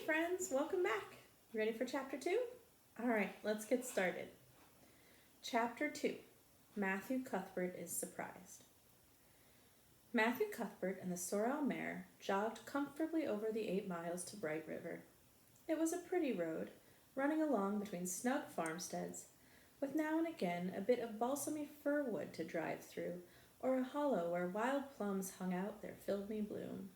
friends, welcome back. You ready for chapter 2? All right, let's get started. Chapter 2. Matthew Cuthbert is surprised. Matthew Cuthbert and the sorrel mare jogged comfortably over the 8 miles to Bright River. It was a pretty road, running along between snug farmsteads, with now and again a bit of balsamy fir wood to drive through, or a hollow where wild plums hung out their filmy bloom.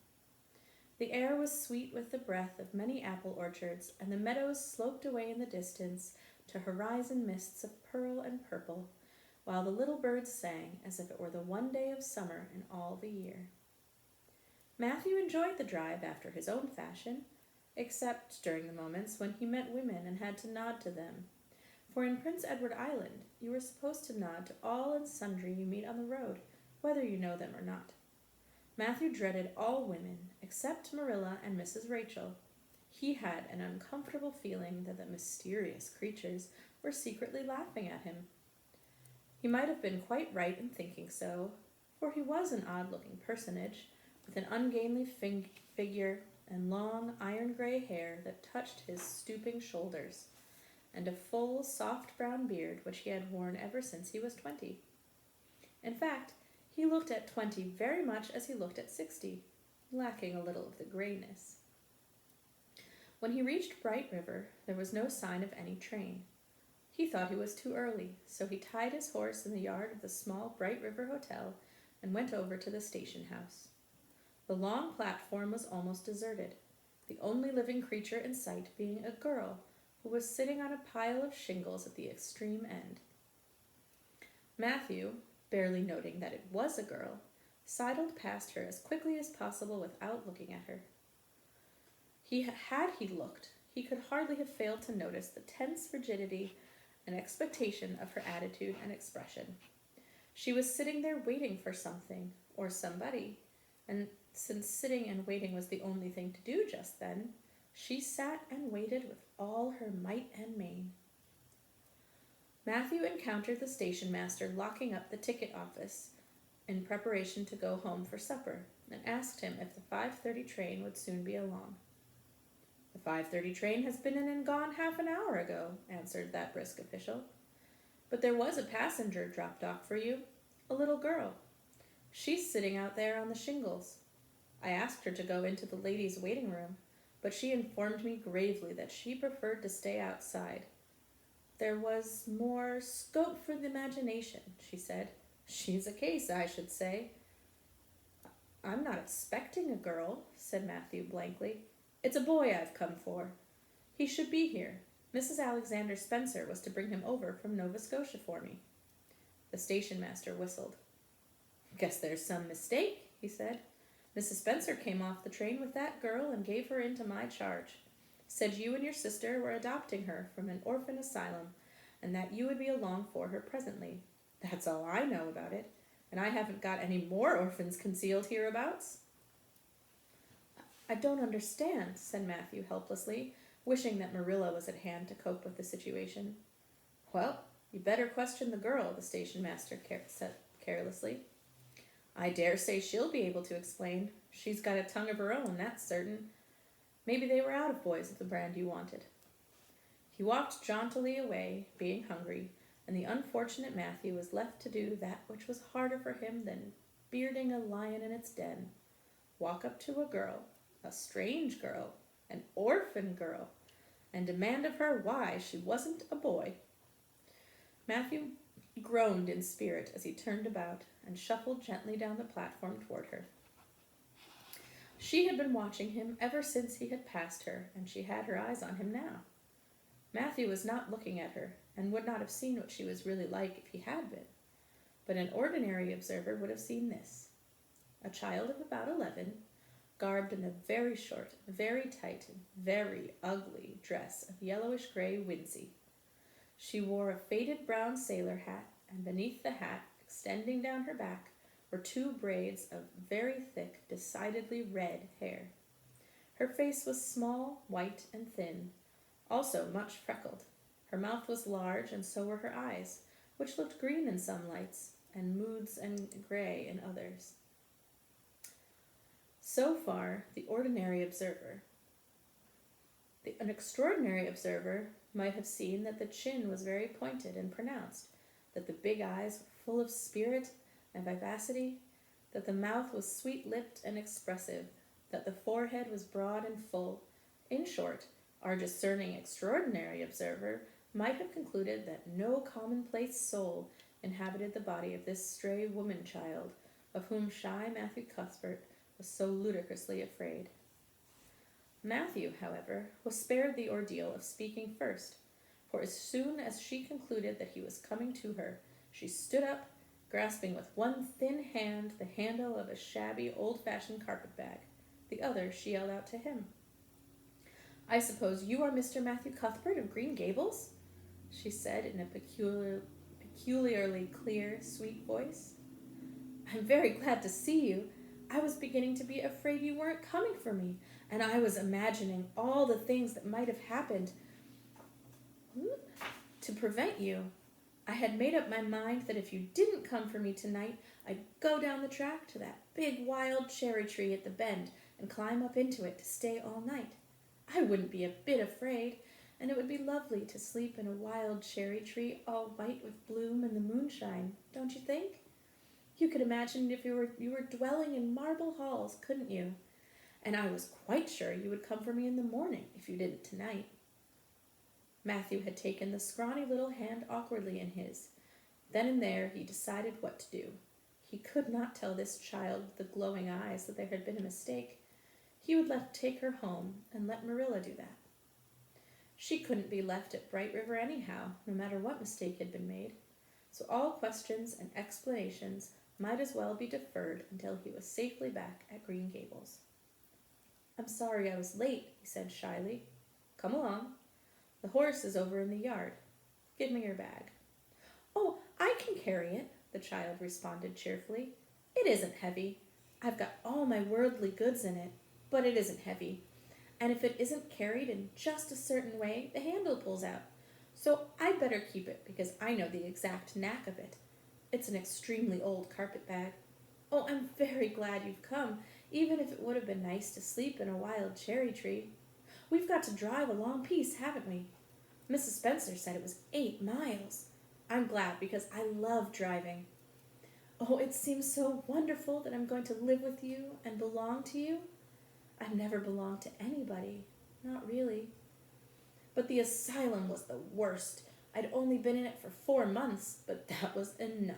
The air was sweet with the breath of many apple orchards, and the meadows sloped away in the distance to horizon mists of pearl and purple, while the little birds sang as if it were the one day of summer in all the year. Matthew enjoyed the drive after his own fashion, except during the moments when he met women and had to nod to them, for in Prince Edward Island you were supposed to nod to all and sundry you meet on the road, whether you know them or not. Matthew dreaded all women, except Marilla and Mrs. Rachel. He had an uncomfortable feeling that the mysterious creatures were secretly laughing at him. He might have been quite right in thinking so, for he was an odd-looking personage, with an ungainly figure and long iron-gray hair that touched his stooping shoulders, and a full, soft brown beard which he had worn ever since he was 20. In fact, he looked at 20 very much as he looked at 60, lacking a little of the grayness. When he reached Bright River, there was no sign of any train. He thought he was too early, so he tied his horse in the yard of the small Bright River Hotel and went over to the station house. The long platform was almost deserted, the only living creature in sight being a girl who was sitting on a pile of shingles at the extreme end. Matthew, barely noting that it was a girl, sidled past her as quickly as possible without looking at her. Had he looked, he could hardly have failed to notice the tense rigidity and expectation of her attitude and expression. She was sitting there waiting for something, or somebody, and since sitting and waiting was the only thing to do just then, she sat and waited with all her might and main. Matthew encountered the station master locking up the ticket office in preparation to go home for supper, and asked him if the 5:30 train would soon be along. "The 5:30 train has been in and gone half an hour ago," answered that brisk official. "But there was a passenger dropped off for you, a little girl. She's sitting out there on the shingles. I asked her to go into the ladies' waiting room, but she informed me gravely that she preferred to stay outside. There was more scope for the imagination, she said. She's a case, I should say." "I'm not expecting a girl," said Matthew blankly. "It's a boy I've come for. He should be here. Mrs. Alexander Spencer was to bring him over from Nova Scotia for me." The station master whistled. "Guess there's some mistake," he said. "Mrs. Spencer came off the train with that girl and gave her into my charge. Said you and your sister were adopting her from an orphan asylum, and that you would be along for her presently. That's all I know about it, and I haven't got any more orphans concealed hereabouts." "I don't understand," said Matthew helplessly, wishing that Marilla was at hand to cope with the situation. "Well, you better question the girl," the station master said carelessly. "I dare say she'll be able to explain. She's got a tongue of her own, that's certain. Maybe they were out of boys of the brand you wanted." He walked jauntily away, being hungry, and the unfortunate Matthew was left to do that which was harder for him than bearding a lion in its den. Walk up to a girl, a strange girl, an orphan girl, and demand of her why she wasn't a boy. Matthew groaned in spirit as he turned about and shuffled gently down the platform toward her. She had been watching him ever since he had passed her, and she had her eyes on him now. Matthew was not looking at her, and would not have seen what she was really like if he had been, but an ordinary observer would have seen this. A child of about 11, garbed in a very short, very tight, very ugly dress of yellowish-gray wincey. She wore a faded brown sailor hat, and beneath the hat, extending down her back, were 2 braids of very thick, decidedly red hair. Her face was small, white, and thin, also much freckled. Her mouth was large, and so were her eyes, which looked green in some lights, and moods and gray in others. So far, the ordinary observer. An extraordinary observer might have seen that the chin was very pointed and pronounced, that the big eyes were full of spirit and vivacity, that the mouth was sweet-lipped and expressive, that the forehead was broad and full. In short, our discerning extraordinary observer might have concluded that no commonplace soul inhabited the body of this stray woman-child, of whom shy Matthew Cuthbert was so ludicrously afraid. Matthew, however, was spared the ordeal of speaking first, for as soon as she concluded that he was coming to her, she stood up, grasping with one thin hand the handle of a shabby, old-fashioned carpet-bag. The other she held out to him. "I suppose you are Mr. Matthew Cuthbert of Green Gables?" she said in a peculiarly clear, sweet voice. "I'm very glad to see you. I was beginning to be afraid you weren't coming for me, and I was imagining all the things that might have happened to prevent you. I had made up my mind that if you didn't come for me tonight, I'd go down the track to that big wild cherry tree at the bend and climb up into it to stay all night. I wouldn't be a bit afraid, and it would be lovely to sleep in a wild cherry tree all white with bloom in the moonshine, don't you think? You could imagine if you were dwelling in marble halls, couldn't you? And I was quite sure you would come for me in the morning if you didn't tonight." Matthew had taken the scrawny little hand awkwardly in his. Then and there he decided what to do. He could not tell this child with the glowing eyes that there had been a mistake. He would take her home and let Marilla do that. She couldn't be left at Bright River anyhow, no matter what mistake had been made. So all questions and explanations might as well be deferred until he was safely back at Green Gables. "I'm sorry I was late," he said shyly. "Come along. The horse is over in the yard. Give me your bag." "Oh, I can carry it," the child responded cheerfully. "It isn't heavy. I've got all my worldly goods in it, but it isn't heavy. And if it isn't carried in just a certain way, the handle pulls out. So I'd better keep it because I know the exact knack of it. It's an extremely old carpet bag. Oh, I'm very glad you've come, even if it would have been nice to sleep in a wild cherry tree. We've got to drive a long piece, haven't we? Mrs. Spencer said it was 8 miles. I'm glad because I love driving. Oh, it seems so wonderful that I'm going to live with you and belong to you. I've never belonged to anybody, not really. But the asylum was the worst. I'd only been in it for 4 months, but that was enough.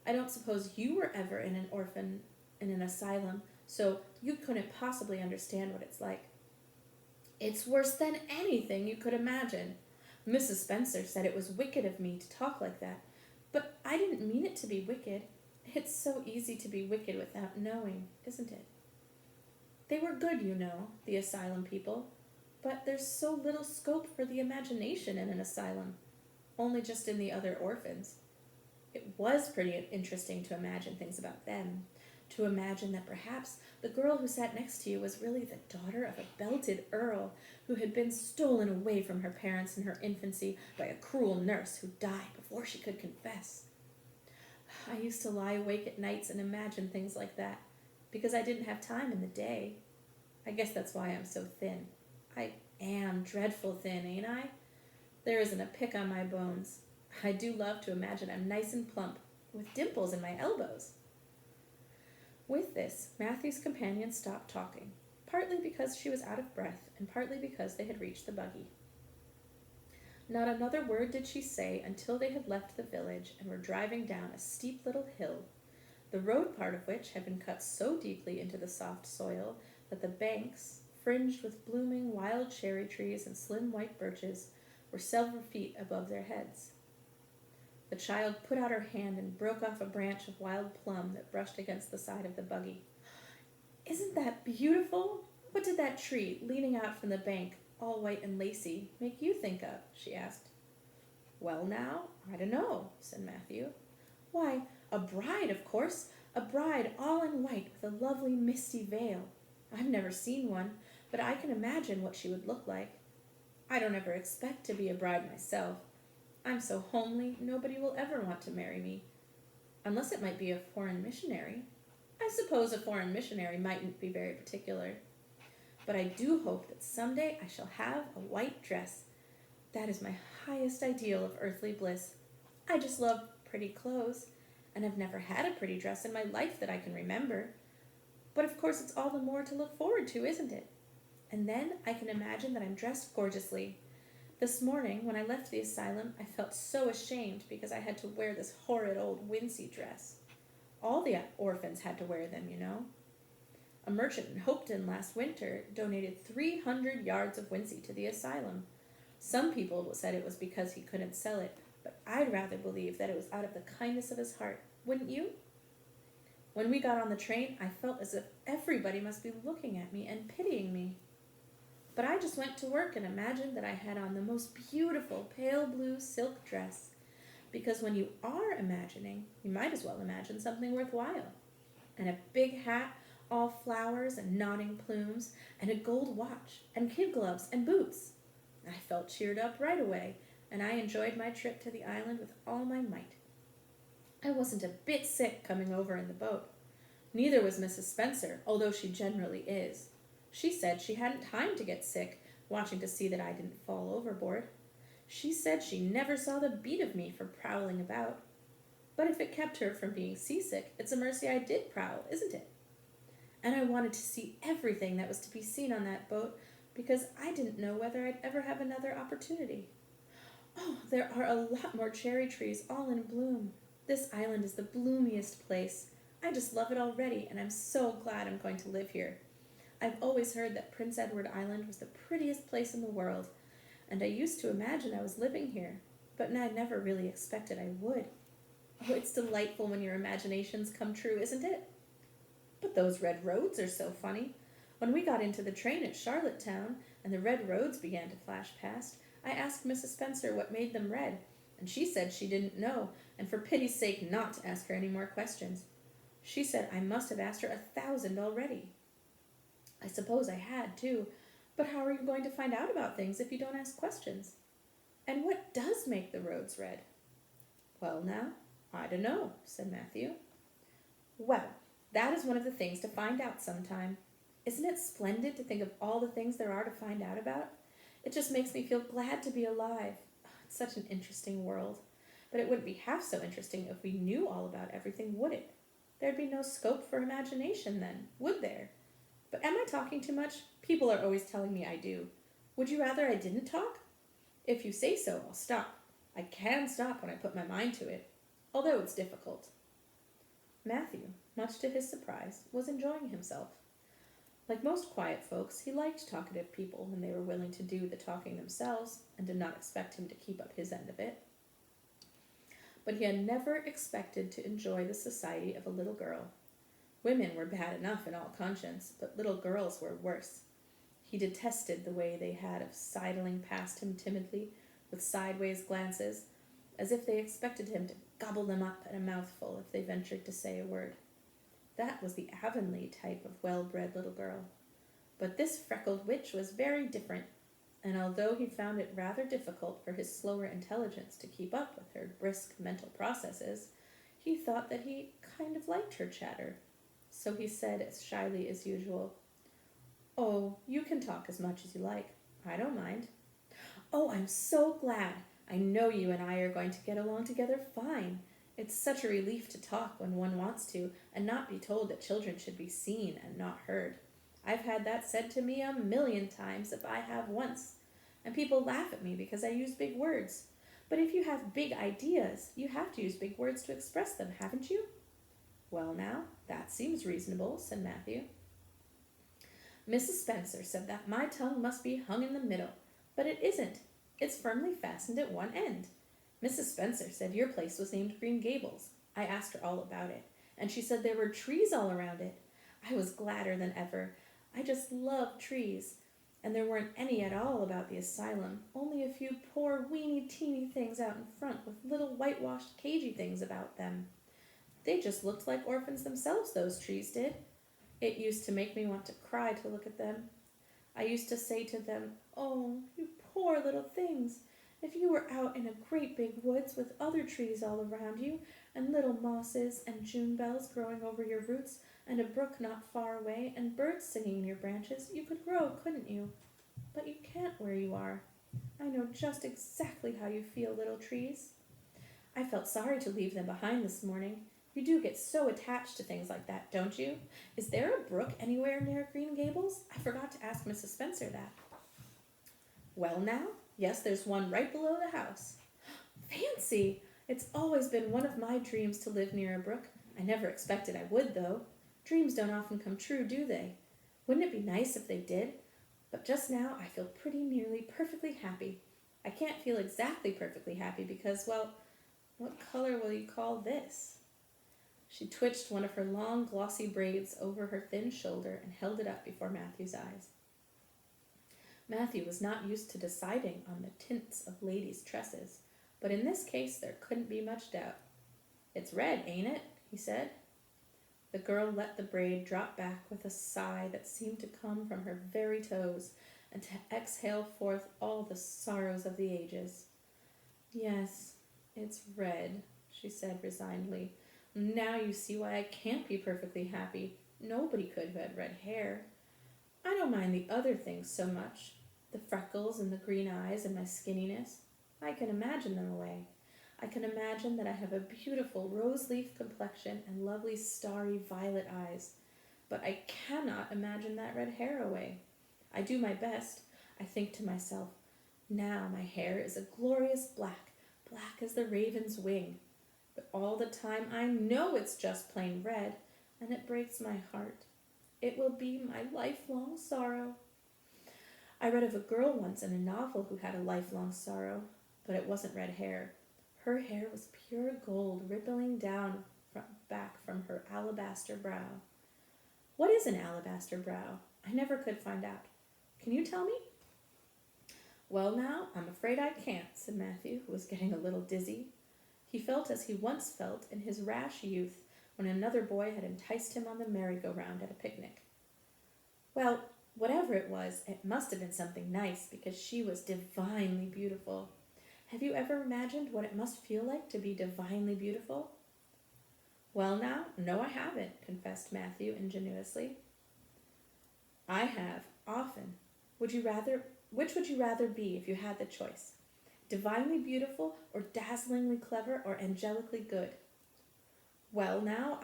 I don't suppose you were ever in an orphan in an asylum, so you couldn't possibly understand what it's like. It's worse than anything you could imagine. Mrs. Spencer said it was wicked of me to talk like that, but I didn't mean it to be wicked. It's so easy to be wicked without knowing, isn't it? They were good, you know, the asylum people, but there's so little scope for the imagination in an asylum, only just in the other orphans. It was pretty interesting to imagine things about them, to imagine that perhaps the girl who sat next to you was really the daughter of a belted earl who had been stolen away from her parents in her infancy by a cruel nurse who died before she could confess. I used to lie awake at nights and imagine things like that, because I didn't have time in the day. I guess that's why I'm so thin. I am dreadful thin, ain't I? There isn't a pick on my bones. I do love to imagine I'm nice and plump, with dimples in my elbows. With this, Matthew's companion stopped talking, partly because she was out of breath and partly because they had reached the buggy. Not another word did she say until they had left the village and were driving down a steep little hill, the road part of which had been cut so deeply into the soft soil that the banks, fringed with blooming wild cherry trees and slim white birches, were several feet above their heads. The child put out her hand and broke off a branch of wild plum that brushed against the side of the buggy. "Isn't that beautiful? What did that tree, leaning out from the bank, all white and lacy, make you think of?" she asked. "Well now, I don't know," said Matthew. "Why, a bride, of course, a bride all in white with a lovely misty veil. I've never seen one, but I can imagine what she would look like. I don't ever expect to be a bride myself. I'm so homely, nobody will ever want to marry me. Unless it might be a foreign missionary. I suppose a foreign missionary mightn't be very particular. but I do hope that someday I shall have a white dress. That is my highest ideal of earthly bliss. I just love pretty clothes, and I've never had a pretty dress in my life that I can remember. But of course it's all the more to look forward to, isn't it? And then I can imagine that I'm dressed gorgeously. This morning, when I left the asylum, I felt so ashamed because I had to wear this horrid old wincey dress. All the orphans had to wear them, you know. A merchant in Hopeton last winter donated 300 yards of wincey to the asylum. Some people said it was because he couldn't sell it, but I'd rather believe that it was out of the kindness of his heart. Wouldn't you? When we got on the train, I felt as if everybody must be looking at me and pitying me. But I just went to work and imagined that I had on the most beautiful pale blue silk dress. Because when you are imagining, you might as well imagine something worthwhile. And a big hat, all flowers and nodding plumes, and a gold watch, and kid gloves and boots. I felt cheered up right away, and I enjoyed my trip to the island with all my might. I wasn't a bit sick coming over in the boat. Neither was Mrs. Spencer, although she generally is. She said she hadn't time to get sick, watching to see that I didn't fall overboard. She said she never saw the beat of me for prowling about. But if it kept her from being seasick, it's a mercy I did prowl, isn't it? And I wanted to see everything that was to be seen on that boat, because I didn't know whether I'd ever have another opportunity. Oh, there are a lot more cherry trees all in bloom. This island is the bloomiest place. I just love it already, and I'm so glad I'm going to live here. I've always heard that Prince Edward Island was the prettiest place in the world, and I used to imagine I was living here, but I never really expected I would. Oh, it's delightful when your imaginations come true, isn't it? But those red roads are so funny. When we got into the train at Charlottetown, and the red roads began to flash past, I asked Mrs. Spencer what made them red, and she said she didn't know, and for pity's sake not to ask her any more questions. She said I must have asked her 1,000 already. I suppose I had, too, but how are you going to find out about things if you don't ask questions? And what does make the roads red? Well, now, I don't know, said Matthew. Well, that is one of the things to find out sometime. Isn't it splendid to think of all the things there are to find out about? It just makes me feel glad to be alive. Oh, it's such an interesting world. But it wouldn't be half so interesting if we knew all about everything, would it? There'd be no scope for imagination then, would there? But am I talking too much? People are always telling me I do. Would you rather I didn't talk? If you say so, I'll stop. I can stop when I put my mind to it, although it's difficult. Matthew, much to his surprise, was enjoying himself. Like most quiet folks, he liked talkative people when they were willing to do the talking themselves and did not expect him to keep up his end of it. But he had never expected to enjoy the society of a little girl. Women were bad enough in all conscience, but little girls were worse. He detested the way they had of sidling past him timidly, with sideways glances, as if they expected him to gobble them up at a mouthful if they ventured to say a word. That was the Avonlea type of well-bred little girl. But this freckled witch was very different, and although he found it rather difficult for his slower intelligence to keep up with her brisk mental processes, he thought that he kind of liked her chatter. So he said as shyly as usual, "Oh, you can talk as much as you like. I don't mind." "Oh, I'm so glad. I know you and I are going to get along together fine. It's such a relief to talk when one wants to, and not be told that children should be seen and not heard. I've had that said to me 1,000,000 times if I have once, and people laugh at me because I use big words. But if you have big ideas, you have to use big words to express them, haven't you?" "Well now, that seems reasonable," said Matthew. "Mrs. Spencer said that my tongue must be hung in the middle, but it isn't. It's firmly fastened at one end. Mrs. Spencer said your place was named Green Gables. I asked her all about it, and she said there were trees all around it. I was gladder than ever. I just love trees. And there weren't any at all about the asylum, only a few poor weeny teeny things out in front with little whitewashed cagey things about them. They just looked like orphans themselves, those trees did. It used to make me want to cry to look at them. I used to say to them, 'Oh, you poor little things, if you were out in a great big woods with other trees all around you, and little mosses and June bells growing over your roots, and a brook not far away, and birds singing in your branches. You could grow, couldn't you? But you can't where you are. I know just exactly how you feel, little trees. I felt sorry to leave them behind this morning. You do get so attached to things like that, don't you? Is there a brook anywhere near Green Gables? I forgot to ask Mrs. Spencer that. Well now, yes, there's one right below the house. Fancy! It's always been one of my dreams to live near a brook. I never expected I would, though. Dreams don't often come true, do they? Wouldn't it be nice if they did? But just now I feel pretty nearly perfectly happy. I can't feel exactly perfectly happy because, well, what color will you call this? She twitched one of her long, glossy braids over her thin shoulder and held it up before Matthew's eyes. Matthew was not used to deciding on the tints of ladies' tresses, but in this case there couldn't be much doubt. It's red, ain't it? He said. The girl let the braid drop back with a sigh that seemed to come from her very toes and to exhale forth all the sorrows of the ages. Yes, it's red, she said resignedly. Now you see why I can't be perfectly happy. Nobody could who had red hair. I don't mind the other things so much. The freckles and the green eyes and my skinniness. I can imagine them away. I can imagine that I have a beautiful rose-leaf complexion and lovely starry violet eyes. But I cannot imagine that red hair away. I do my best. I think to myself, now my hair is a glorious black, black as the raven's wing. But all the time I know it's just plain red, and it breaks my heart. It will be my lifelong sorrow. I read of a girl once in a novel who had a lifelong sorrow, but it wasn't red hair. Her hair was pure gold rippling down back from her alabaster brow. What is an alabaster brow? I never could find out. Can you tell me? Well now, I'm afraid I can't, said Matthew, who was getting a little dizzy. He felt as he once felt in his rash youth when another boy had enticed him on the merry-go-round at a picnic. Well, whatever it was, it must have been something nice because she was divinely beautiful. Have you ever imagined what it must feel like to be divinely beautiful? Well now, no I haven't, confessed Matthew ingenuously. I have, often. Which would you rather be if you had the choice? Divinely beautiful or dazzlingly clever or angelically good? Well now,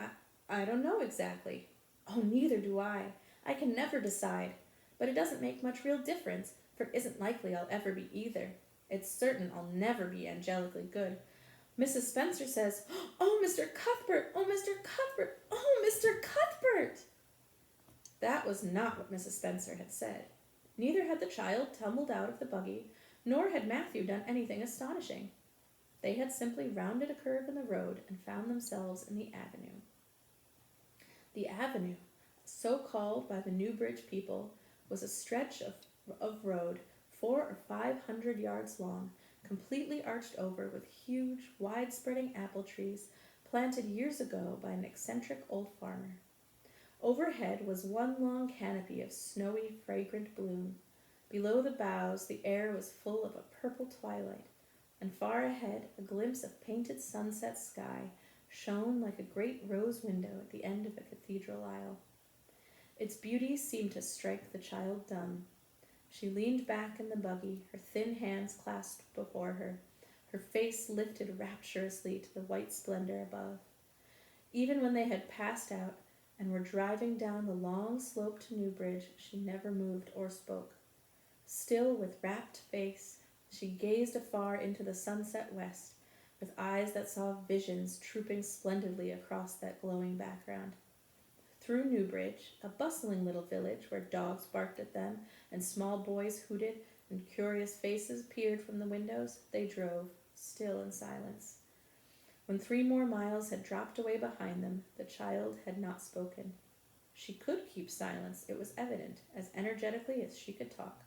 I don't know exactly. Oh, neither do I. I can never decide. But it doesn't make much real difference, for it isn't likely I'll ever be either. It's certain I'll never be angelically good. Mrs. Spencer says, "Oh, Mr. Cuthbert! Oh, Mr. Cuthbert! Oh, Mr. Cuthbert!" That was not what Mrs. Spencer had said. Neither had the child tumbled out of the buggy, nor had Matthew done anything astonishing. They had simply rounded a curve in the road and found themselves in the avenue. The avenue, so called by the Newbridge people, was a stretch of road 400 or 500 yards long, completely arched over with huge, wide-spreading apple trees planted years ago by an eccentric old farmer. Overhead was one long canopy of snowy, fragrant bloom. Below the boughs, the air was full of a purple twilight, and far ahead, a glimpse of painted sunset sky shone like a great rose window at the end of a cathedral aisle. Its beauty seemed to strike the child dumb. She leaned back in the buggy, her thin hands clasped before her, her face lifted rapturously to the white splendor above. Even when they had passed out and were driving down the long slope to Newbridge, she never moved or spoke. Still with rapt face, she gazed afar into the sunset west, with eyes that saw visions trooping splendidly across that glowing background. Through Newbridge, a bustling little village where dogs barked at them and small boys hooted and curious faces peered from the windows, they drove, still in silence. When 3 more miles had dropped away behind them, the child had not spoken. She could keep silence, it was evident, as energetically as she could talk.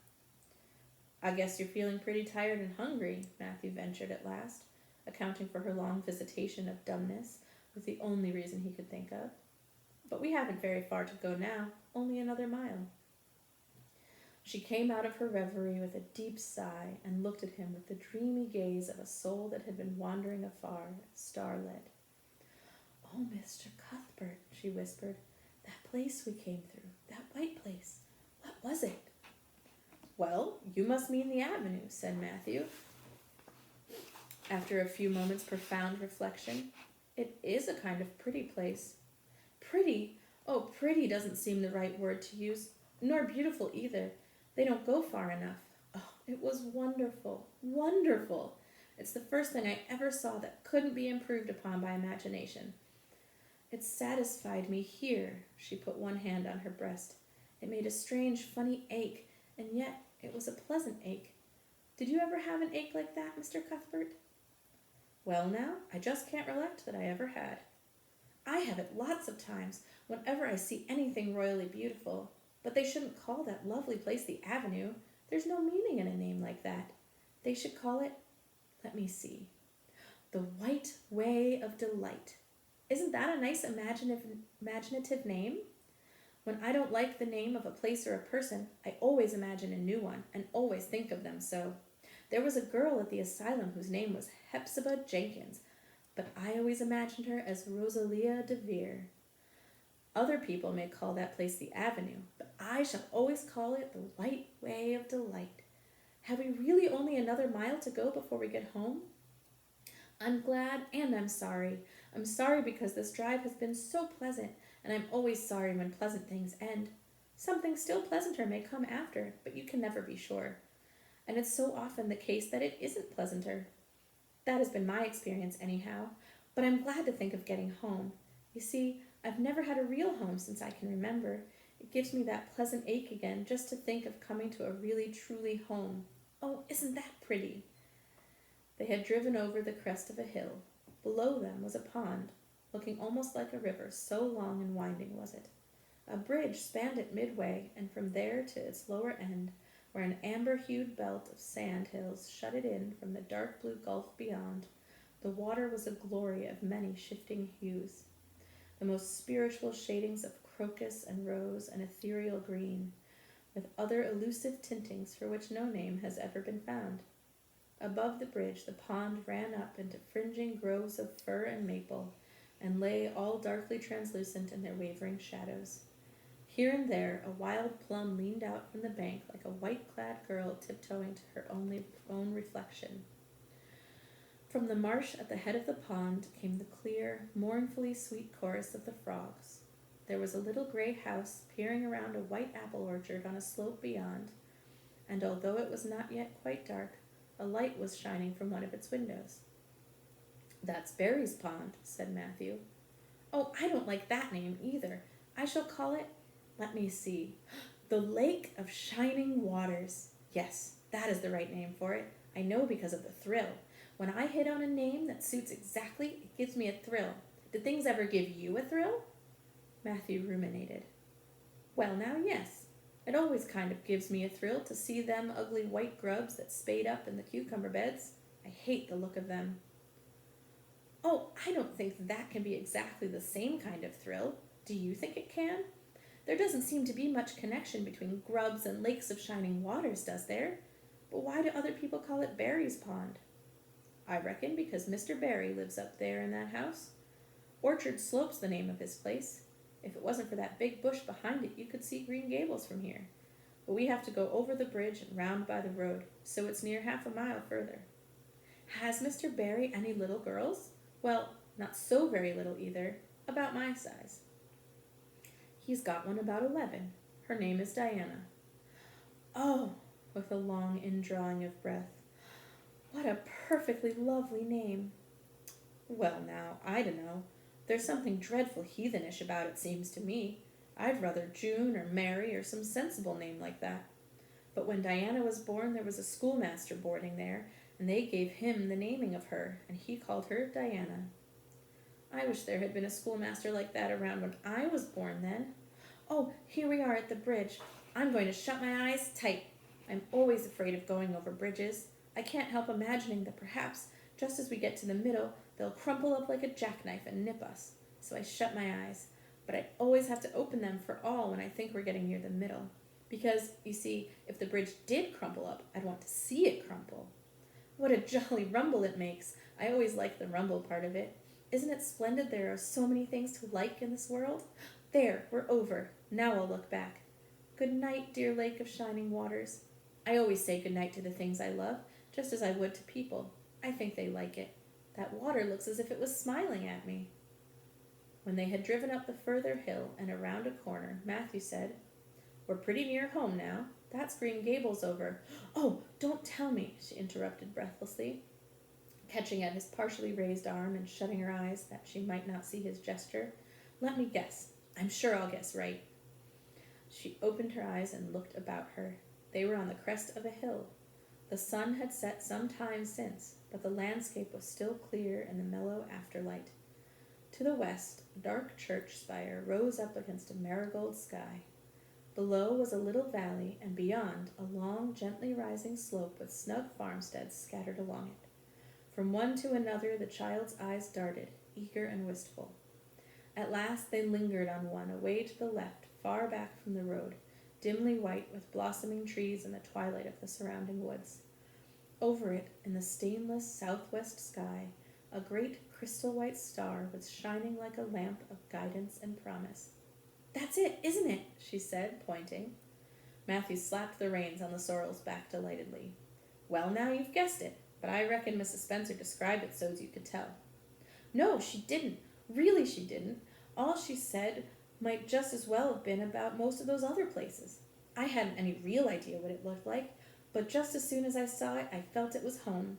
"I guess you're feeling pretty tired and hungry," Matthew ventured at last, accounting for her long visitation of dumbness with the only reason he could think of. "But we haven't very far to go now, only another mile." She came out of her reverie with a deep sigh and looked at him with the dreamy gaze of a soul that had been wandering afar, star-led. "Oh, Mr. Cuthbert," she whispered, "that place we came through, that white place. What was it? Well, you must mean the avenue, said Matthew. After a few moments' profound reflection, it is a kind of pretty place. Pretty? Oh, pretty doesn't seem the right word to use, nor beautiful either. They don't go far enough. Oh, it was wonderful, wonderful. It's the first thing I ever saw that couldn't be improved upon by imagination. It satisfied me here. She put one hand on her breast. It made a strange, funny ache, and yet it was a pleasant ache. Did you ever have an ache like that, Mr. Cuthbert? Well now, I just can't recollect that I ever had. I have it lots of times, whenever I see anything royally beautiful. But they shouldn't call that lovely place the Avenue. There's no meaning in a name like that. They should call it, let me see, the White Way of Delight. Isn't that a nice imaginative name? When I don't like the name of a place or a person, I always imagine a new one, and always think of them so. There was a girl at the asylum whose name was Hepzibah Jenkins, but I always imagined her as Rosalia de Vere. Other people may call that place the Avenue, but I shall always call it the White Way of Delight. Have we really only another mile to go before we get home? I'm glad and I'm sorry. I'm sorry because this drive has been so pleasant, and I'm always sorry when pleasant things end. Something still pleasanter may come after, but you can never be sure. And it's so often the case that it isn't pleasanter. That has been my experience anyhow, but I'm glad to think of getting home. You see, I've never had a real home since I can remember. It gives me that pleasant ache again just to think of coming to a really, truly home. Oh, isn't that pretty? They had driven over the crest of a hill. Below them was a pond, looking almost like a river, so long and winding was it. A bridge spanned it midway, and from there to its lower end, where an amber-hued belt of sand hills shut it in from the dark blue gulf beyond, the water was a glory of many shifting hues, the most spiritual shadings of crocus and rose and ethereal green, with other elusive tintings for which no name has ever been found. Above the bridge the pond ran up into fringing groves of fir and maple, and lay all darkly translucent in their wavering shadows. Here and there a wild plum leaned out from the bank like a white-clad girl tiptoeing to her own reflection. From the marsh at the head of the pond came the clear, mournfully sweet chorus of the frogs. There was a little gray house peering around a white apple orchard on a slope beyond, and although it was not yet quite dark, a light was shining from one of its windows. That's Barry's pond, said Matthew. Oh, I don't like that name either. I shall call it, let me see, the Lake of Shining Waters. Yes, that is the right name for it. I know because of the thrill. When I hit on a name that suits exactly, it gives me a thrill. Did things ever give you a thrill? Matthew ruminated. Well now, yes. It always kind of gives me a thrill to see them ugly white grubs that spade up in the cucumber beds. I hate the look of them. Oh, I don't think that can be exactly the same kind of thrill. Do you think it can? There doesn't seem to be much connection between grubs and lakes of shining waters, does there? But why do other people call it Barry's Pond? I reckon because Mr. Barry lives up there in that house. Orchard Slope's the name of his place. If it wasn't for that big bush behind it, you could see Green Gables from here. But we have to go over the bridge and round by the road, so it's near half a mile further. Has Mr. Barry any little girls? Well, not so very little either, about my size. He's got one about 11. Her name is Diana. Oh, with a long indrawing of breath. What a perfectly lovely name. Well now, I dunno. There's something dreadful heathenish about it, seems to me. I'd rather June or Mary or some sensible name like that. But when Diana was born, there was a schoolmaster boarding there, and they gave him the naming of her, and he called her Diana. I wish there had been a schoolmaster like that around when I was born then. Oh, here we are at the bridge. I'm going to shut my eyes tight. I'm always afraid of going over bridges. I can't help imagining that perhaps, just as we get to the middle, they'll crumple up like a jackknife and nip us. So I shut my eyes. But I always have to open them for all when I think we're getting near the middle. Because, you see, if the bridge did crumple up, I'd want to see it crumple. What a jolly rumble it makes. I always like the rumble part of it. Isn't it splendid there are so many things to like in this world? There, we're over. Now I'll look back. Good night, dear lake of shining waters. I always say good night to the things I love, just as I would to people. I think they like it. That water looks as if it was smiling at me. When they had driven up the further hill and around a corner, Matthew said, We're pretty near home now. That's Green Gables over. Oh, don't tell me, she interrupted breathlessly, catching at his partially raised arm and shutting her eyes that she might not see his gesture. Let me guess. I'm sure I'll guess right. She opened her eyes and looked about her. They were on the crest of a hill. The sun had set some time since, but the landscape was still clear in the mellow afterlight. To the west, a dark church spire rose up against a marigold sky. Below was a little valley, and beyond, a long, gently rising slope with snug farmsteads scattered along it. From one to another the child's eyes darted, eager and wistful. At last they lingered on one away to the left, far back from the road, dimly white with blossoming trees in the twilight of the surrounding woods. Over it, in the stainless southwest sky, a great crystal-white star was shining like a lamp of guidance and promise. That's it, isn't it? She said, pointing. Matthew slapped the reins on the sorrel's back delightedly. Well, now you've guessed it, but I reckon Mrs. Spencer described it so's you could tell. No, she didn't. Really she didn't. All she said might just as well have been about most of those other places. I hadn't any real idea what it looked like, but just as soon as I saw it, I felt it was home.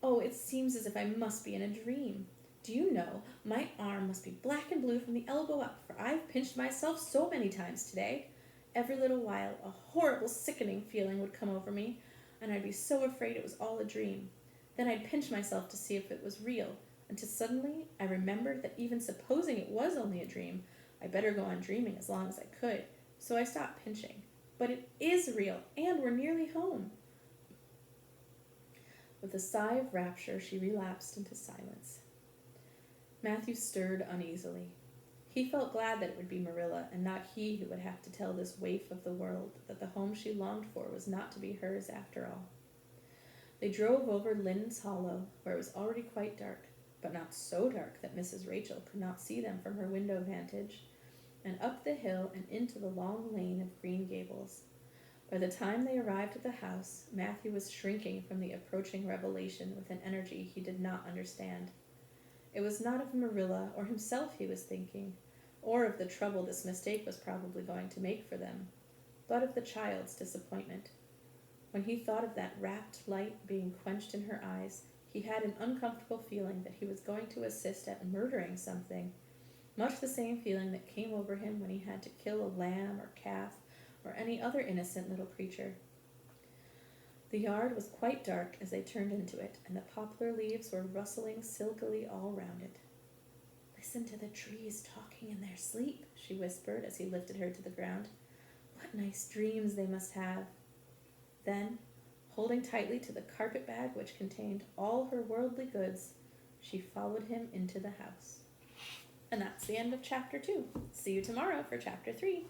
Oh, it seems as if I must be in a dream. Do you know, my arm must be black and blue from the elbow up, for I've pinched myself so many times today. Every little while, a horrible, sickening feeling would come over me, and I'd be so afraid it was all a dream. Then I'd pinch myself to see if it was real, until suddenly I remembered that even supposing it was only a dream, I better go on dreaming as long as I could, so I stopped pinching. But it is real, and we're nearly home. With a sigh of rapture, she relapsed into silence. Matthew stirred uneasily. He felt glad that it would be Marilla and not he who would have to tell this waif of the world that the home she longed for was not to be hers after all. They drove over Lynn's Hollow, where it was already quite dark, but not so dark that Mrs. Rachel could not see them from her window vantage, and up the hill and into the long lane of Green Gables. By the time they arrived at the house, Matthew was shrinking from the approaching revelation with an energy he did not understand. It was not of Marilla or himself he was thinking, or of the trouble this mistake was probably going to make for them, but of the child's disappointment. When he thought of that rapt light being quenched in her eyes, he had an uncomfortable feeling that he was going to assist at murdering something, much the same feeling that came over him when he had to kill a lamb or calf or any other innocent little creature. The yard was quite dark as they turned into it, and the poplar leaves were rustling silkily all round it. Listen to the trees talking in their sleep, she whispered as he lifted her to the ground. What nice dreams they must have. Then, holding tightly to the carpet bag which contained all her worldly goods, she followed him into the house. And that's the end of chapter 2. See you tomorrow for chapter 3.